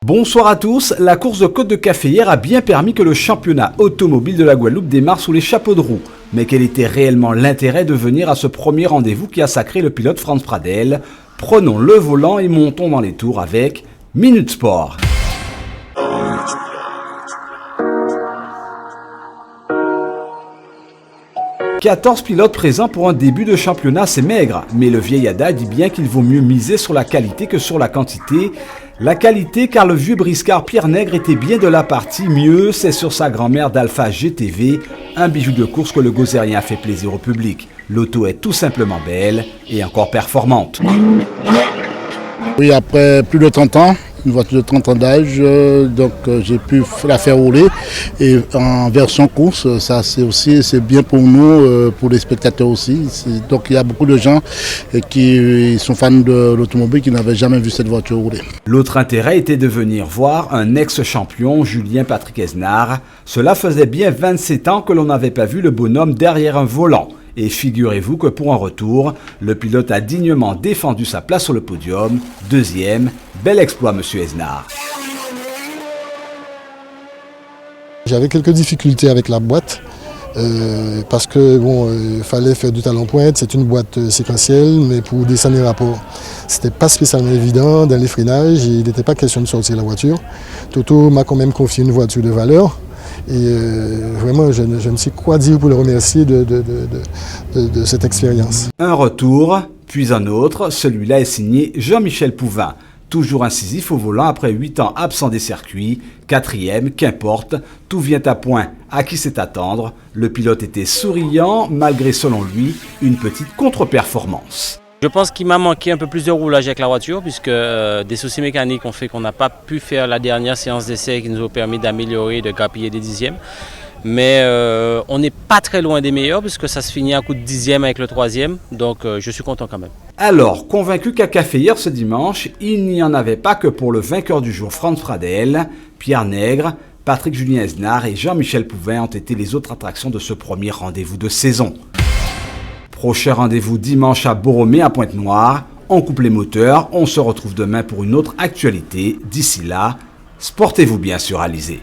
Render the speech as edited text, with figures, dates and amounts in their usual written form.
Bonsoir à tous, la course de Côte de Café hier a bien permis que le championnat automobile de la Guadeloupe démarre sous les chapeaux de roue. Mais quel était réellement l'intérêt de venir à ce premier rendez-vous qui a sacré le pilote Franz Pradel? Prenons le volant et montons dans les tours avec Minute Sport. « 14 pilotes présents pour un début de championnat, c'est maigre, mais le vieil Ada dit bien qu'il vaut mieux miser sur la qualité que sur la quantité. La qualité car le vieux briscard Pierre Nègre était bien de la partie, mieux c'est sur sa grand-mère d'Alpha GTV, un bijou de course que le Gozérien fait plaisir au public. L'auto est tout simplement belle et encore performante. Oui, après plus de 30 ans, une voiture de 30 ans d'âge, donc j'ai pu la faire rouler et en version course, ça c'est bien pour nous, pour les spectateurs aussi. Donc il y a beaucoup de gens qui sont fans de l'automobile qui n'avaient jamais vu cette voiture rouler. L'autre intérêt était de venir voir un ex-champion, Julien Patrick Esnard. Cela faisait bien 27 ans que l'on n'avait pas vu le bonhomme derrière un volant. Et figurez-vous que pour un retour, le pilote a dignement défendu sa place sur le podium. Deuxième, bel exploit, monsieur Esnard. J'avais quelques difficultés avec la boîte parce que il fallait faire du talon pointe. C'est une boîte séquentielle, mais pour descendre les rapports, c'était pas spécialement évident dans les freinages. Il n'était pas question de sortir la voiture. Toto m'a quand même confié une voiture de valeur. Et vraiment, je ne sais quoi dire pour le remercier de cette expérience. Un retour, puis un autre. Celui-là est signé Jean-Michel Pouvin. Toujours incisif au volant après 8 ans absent des circuits. Quatrième, qu'importe, tout vient à point. À qui c'est attendre? Le pilote était souriant, malgré, selon lui, une petite contre-performance. Je pense qu'il m'a manqué un peu plus de roulage avec la voiture puisque des soucis mécaniques ont fait qu'on n'a pas pu faire la dernière séance d'essai qui nous a permis d'améliorer, de grappiller des dixièmes. Mais on n'est pas très loin des meilleurs puisque ça se finit à coup de dixième avec le troisième, donc je suis content quand même. Alors, convaincu qu'à Café hier ce dimanche, il n'y en avait pas que pour le vainqueur du jour Franz Pradel, Pierre Nègre, Patrick Julien Esnard et Jean-Michel Pouvin ont été les autres attractions de ce premier rendez-vous de saison. Prochain rendez-vous dimanche à Borromée à Pointe-Noire. On coupe les moteurs, on se retrouve demain pour une autre actualité. D'ici là, sportez-vous bien sur Alizé.